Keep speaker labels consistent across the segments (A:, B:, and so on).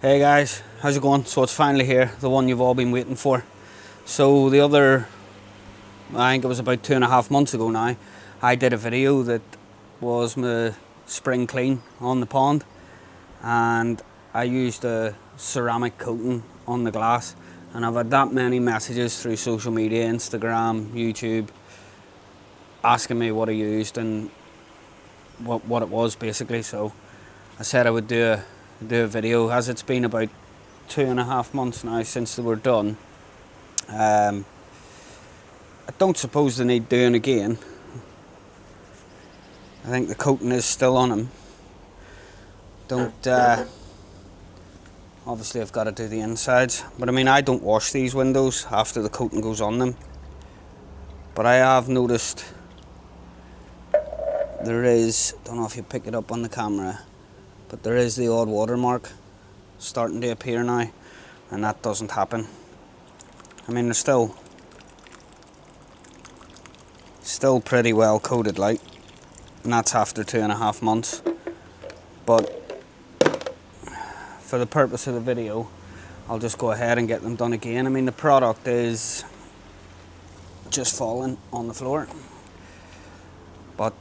A: Hey guys, how's it going? So it's finally here, the one you've all been waiting for. So I think it was about 2.5 months ago now, I did a video that was my spring clean on the pond, and I used a ceramic coating on the glass, and I've had that many messages through social media, Instagram, YouTube, asking me what I used and what it was basically. So I said I would do a video, as it's been about 2.5 months now since they were done. I don't suppose they need doing again. I think the coating is still on them. Obviously I've got to do the insides, but I mean, I don't wash these windows after the coating goes on them, but I have noticed there is, don't know if you pick it up on the camera, but there is the odd watermark starting to appear now, and that doesn't happen. I mean, they're still pretty well coated, like, and that's after 2.5 months. But for the purpose of the video, I'll just go ahead and get them done again. I mean, the product is just falling on the floor, but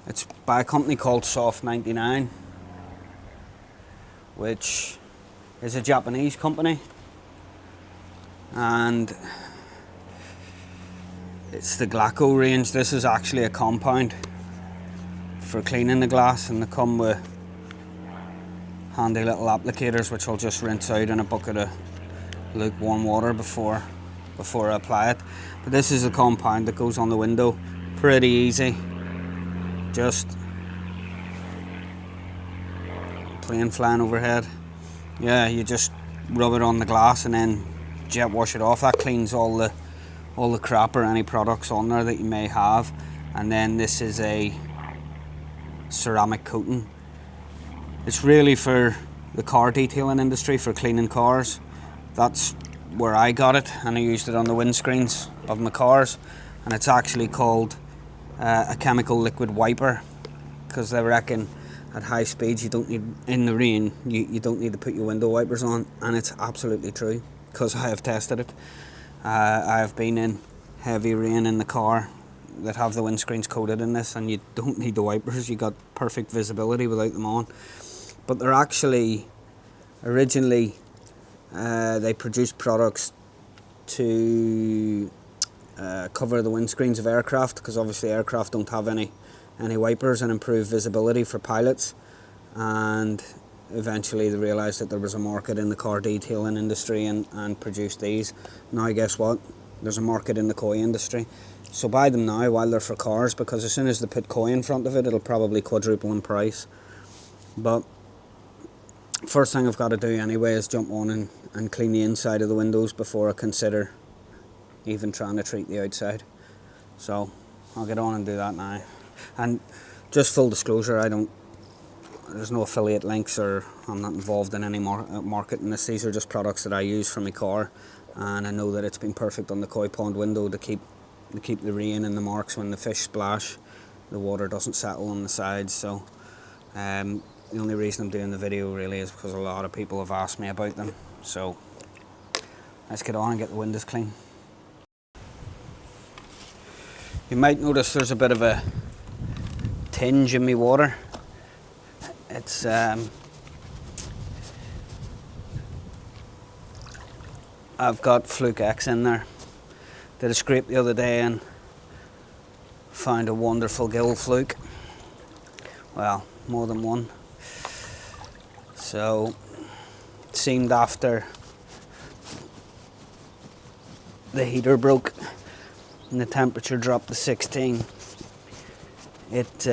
A: it's by a company called Soft99, which is a Japanese company, and it's the Glaco range. This is actually a compound for cleaning the glass, and they come with handy little applicators which I'll just rinse out in a bucket of lukewarm water before I apply it. But this is a compound that goes on the window, pretty easy. Just plain flying overhead. Yeah, you just rub it on the glass and then jet wash it off. That cleans all the crap or any products on there that you may have. And then this is a ceramic coating. It's really for the car detailing industry, for cleaning cars. That's where I got it, and I used it on the windscreens of my cars. And it's actually called a chemical liquid wiper, because they reckon at high speeds you don't need, in the rain, you don't need to put your window wipers on, and it's absolutely true, because I have tested it. I have been in heavy rain in the car that have the windscreens coated in this, and you don't need the wipers. You got perfect visibility without them on. But they're actually, originally they produced products to cover the windscreens of aircraft, because obviously aircraft don't have any wipers, and improve visibility for pilots. And eventually they realised that there was a market in the car detailing industry and produced these. Now guess what? There's a market in the koi industry. So buy them now while they're for cars, because as soon as they put koi in front of it, it'll probably quadruple in price. But first thing I've got to do anyway is jump on and clean the inside of the windows before I consider even trying to treat the outside. So I'll get on and do that now. And just full disclosure, there's no affiliate links, or I'm not involved in any marketing this. These are just products that I use for my car, and I know that it's been perfect on the koi pond window to keep the rain and the marks when the fish splash. The water doesn't settle on the sides. So the only reason I'm doing the video really is because a lot of people have asked me about them. So let's get on and get the windows clean. You might notice there's a bit of a tinge in my water. It's I've got Fluke X in there. Did a scrape the other day and found a wonderful gill fluke. Well, more than one. So it seemed after the heater broke and the temperature dropped to 16, it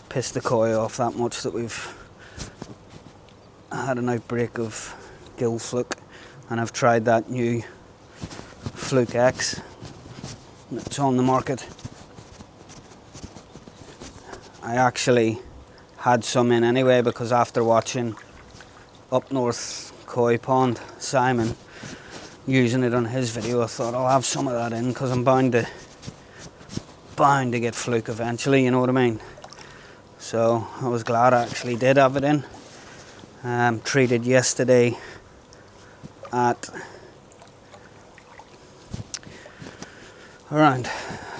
A: pissed the koi off that much that we've had an outbreak of gill fluke. And I've tried that new Fluke X that's on the market. I actually had some in anyway, because after watching Up North Koi Pond, Simon, using it on his video, I thought I'll have some of that in, because I'm bound to get fluke eventually, you know what I mean? So I was glad I actually did have it in. Treated yesterday at around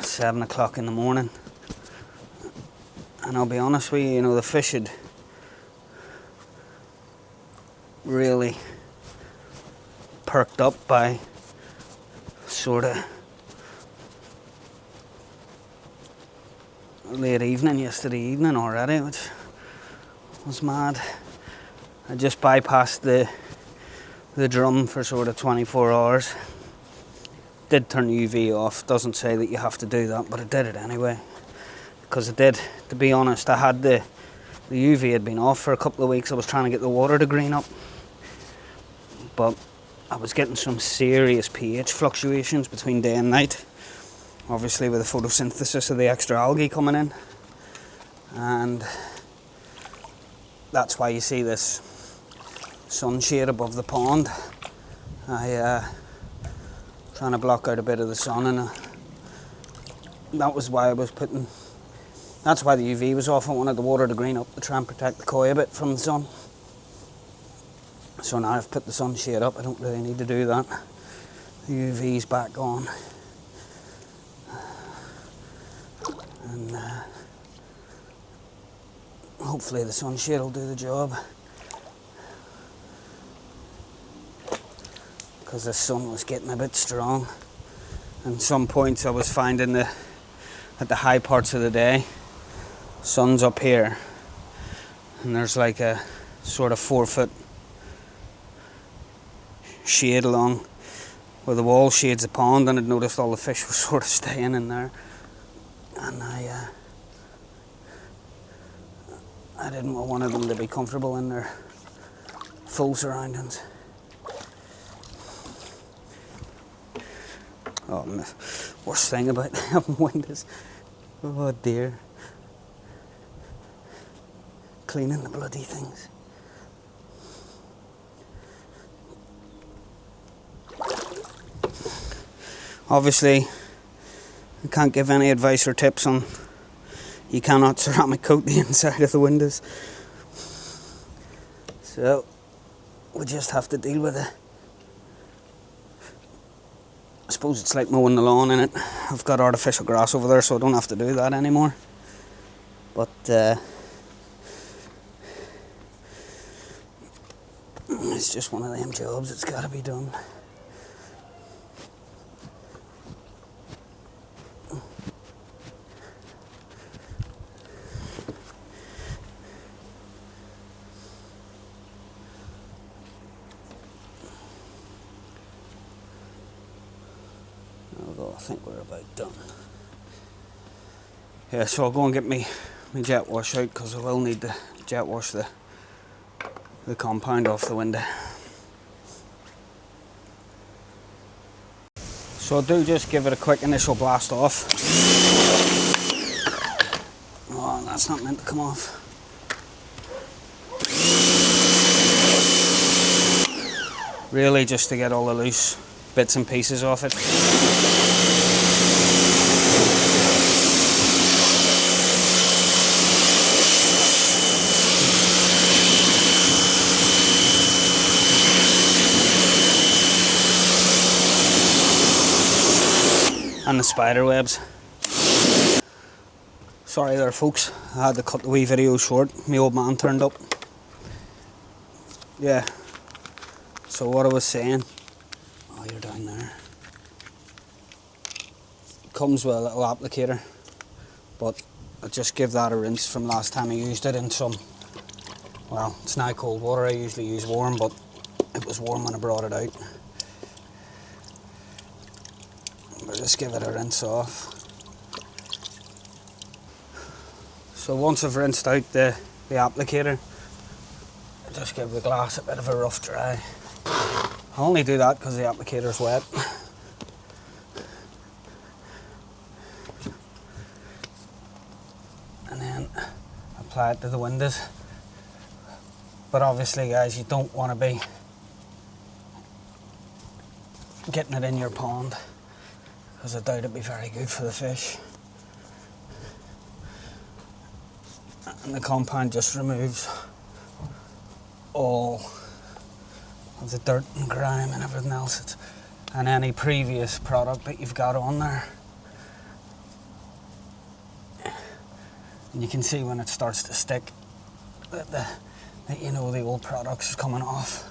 A: 7 o'clock in the morning, and I'll be honest with you, you know, the fish had really perked up by sort of late evening yesterday evening already, which was mad. I just bypassed the drum for sort of 24 hours. Did turn UV off, doesn't say that you have to do that, but I did it anyway, because I did, to be honest. I had the UV had been off for a couple of weeks. I was trying to get the water to green up, but I was getting some serious pH fluctuations between day and night, obviously with the photosynthesis of the extra algae coming in, and that's why you see this sunshade above the pond. Trying to block out a bit of the sun, and that was why that's why the UV was off. I wanted the water to green up to try and protect the koi a bit from the sun. So now I've put the sunshade up. I don't really need to do that. The UV's back on, and hopefully the sunshade will do the job, because the sun was getting a bit strong, and some points I was finding at the high parts of the day, sun's up here, and there's like a sort of 4-foot shade along where the wall shades the pond, and I'd noticed all the fish were sort of staying in there, and I didn't want them to be comfortable in their full surroundings. Oh, worst thing about having windows, oh dear, cleaning the bloody things. Obviously, I can't give any advice or tips on, you cannot ceramic coat the inside of the windows, so we just have to deal with it. I suppose it's like mowing the lawn, innit? I've got artificial grass over there, so I don't have to do that anymore. But it's just one of them jobs, it's got to be done. Although I think we're about done. Yeah, so I'll go and get my jet wash out, because I will need to jet wash the compound off the window. So I do just give it a quick initial blast off. Oh, that's not meant to come off. Really just to get all the loose bits and pieces off it. And the spider webs. Sorry there folks, I had to cut the wee video short. My old man turned up. Yeah, so what I was saying, oh you're down there, comes with a little applicator, but I just give that a rinse from last time I used it in some, well it's now cold water, I usually use warm, but it was warm when I brought it out. But just give it a rinse off. So once I've rinsed out the applicator, I just give the glass a bit of a rough dry. I only do that because the applicator's wet. And then apply it to the windows. But obviously guys, you don't want to be getting it in your pond, because I doubt it'd be very good for the fish. And the compound just removes all of the dirt and grime and everything else and any previous product that you've got on there. And you can see when it starts to stick that you know the old product's coming off.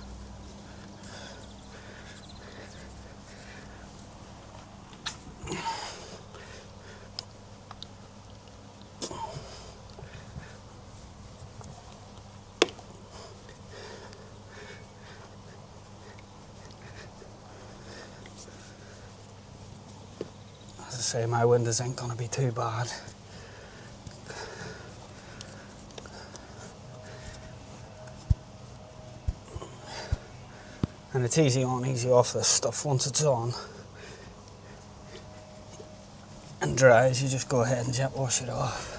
A: As I say, my windows ain't gonna be too bad. And it's easy on, easy off this stuff once it's on and dries. You just go ahead and jet wash it off.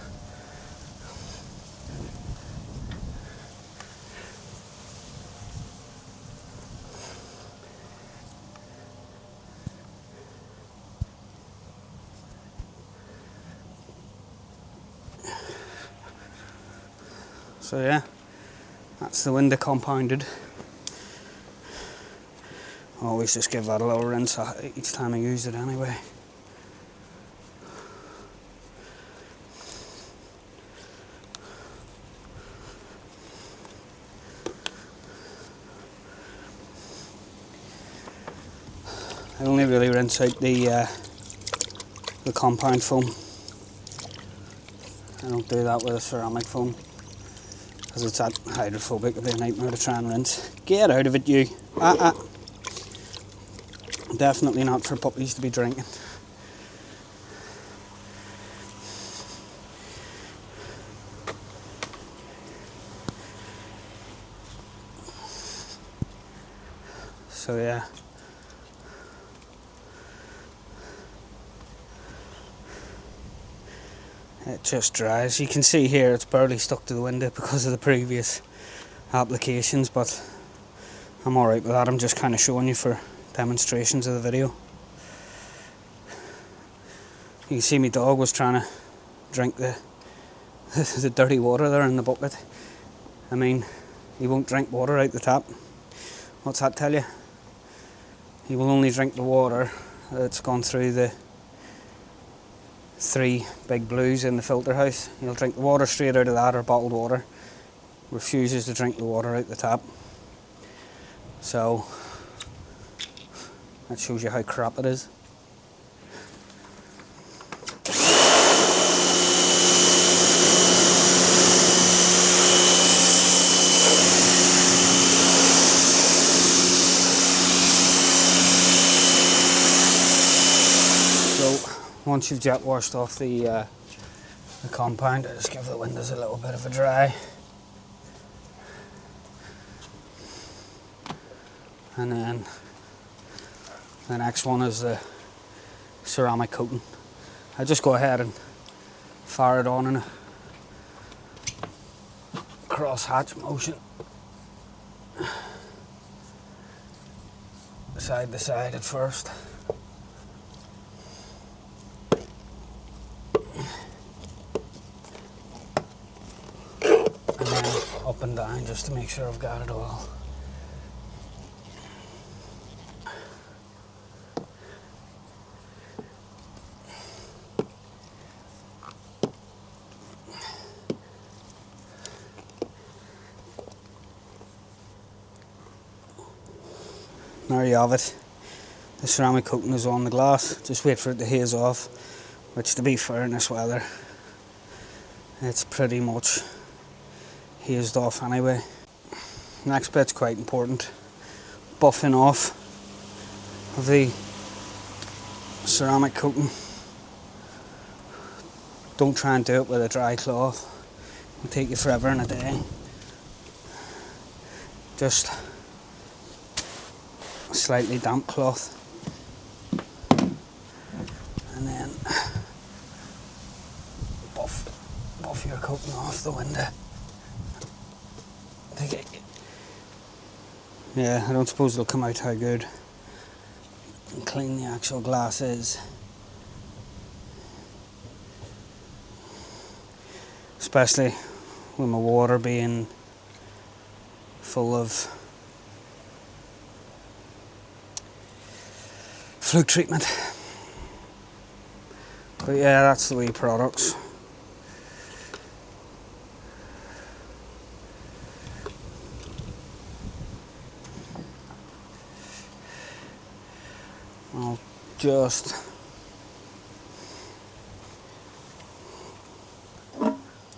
A: So yeah, that's the window compounded. I always just give that a little rinse each time I use it anyway. I only really rinse out the compound foam. I don't do that with a ceramic foam, because it's that hydrophobic. It'd be a nightmare to try and rinse. Get out of it, you! Definitely not for puppies to be drinking. So yeah. It just dries. You can see here it's barely stuck to the window because of the previous applications, but I'm alright with that. I'm just kind of showing you for demonstrations of the video. You can see my dog was trying to drink the dirty water there in the bucket. I mean, he won't drink water out the tap. What's that tell you? He will only drink the water that's gone through the 3 big blues in the filter house. He'll drink the water straight out of that, or bottled water. Refuses to drink the water out the tap. So that shows you how crap it is. So once you've jet washed off the compound, I just give the windows a little bit of a dry. And then the next one is the ceramic coating. I just go ahead and fire it on in a cross hatch motion, side to side at first. And then up and down just to make sure I've got it all. There you have it. The ceramic coating is on the glass. Just wait for it to haze off, which, to be fair, in this weather, it's pretty much hazed off anyway. Next bit's quite important. Buffing off of the ceramic coating. Don't try and do it with a dry cloth. It'll take you forever and a day. Just a slightly damp cloth, and then buff your coating off the window. Yeah, I don't suppose it'll come out how good. and clean the actual glasses. Especially with my water being full of fluke treatment. But yeah, that's the wee products. I'll just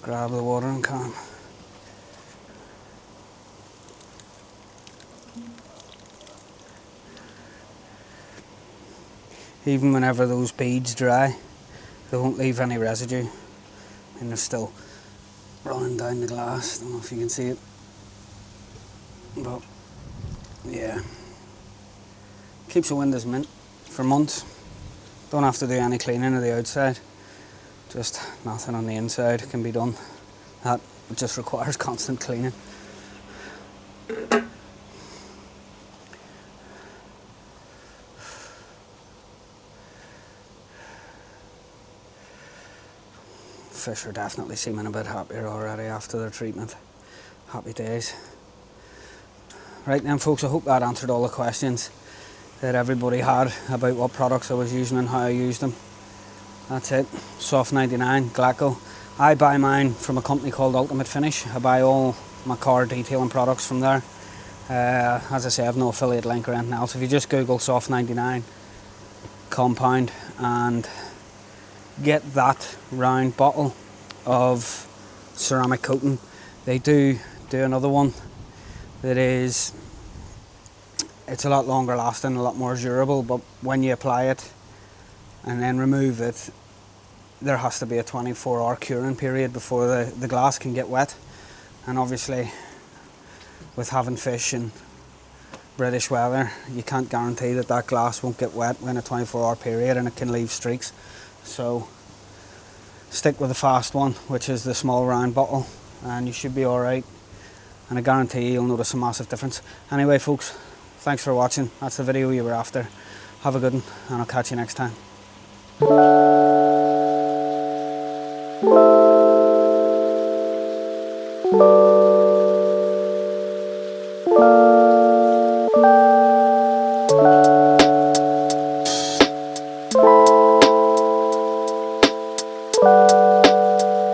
A: grab the watering can. Even whenever those beads dry, they won't leave any residue, and they're still running down the glass. Don't know if you can see it, but yeah, keeps the windows mint for months. Don't have to do any cleaning of the outside, just nothing on the inside can be done. That just requires constant cleaning. Fish are definitely seeming a bit happier already after their treatment. Happy days. Right then folks, I hope that answered all the questions that everybody had about what products I was using and how I used them. That's it. Soft99 Glaco. I buy mine from a company called Ultimate Finish. I buy all my car detailing products from there. As I say, I have no affiliate link or anything else. If you just Google Soft99 Compound and get that round bottle of ceramic coating, they do another one that is, it's a lot longer lasting, a lot more durable, but when you apply it and then remove it, there has to be a 24-hour curing period before the glass can get wet. And obviously with having fish in British weather, you can't guarantee that that glass won't get wet in a 24-hour period, and it can leave streaks. So stick with the fast one, which is the small round bottle, and you should be alright, and I guarantee you'll notice a massive difference. Anyway folks, thanks for watching. That's the video you were after. Have a good one, and I'll catch you next time.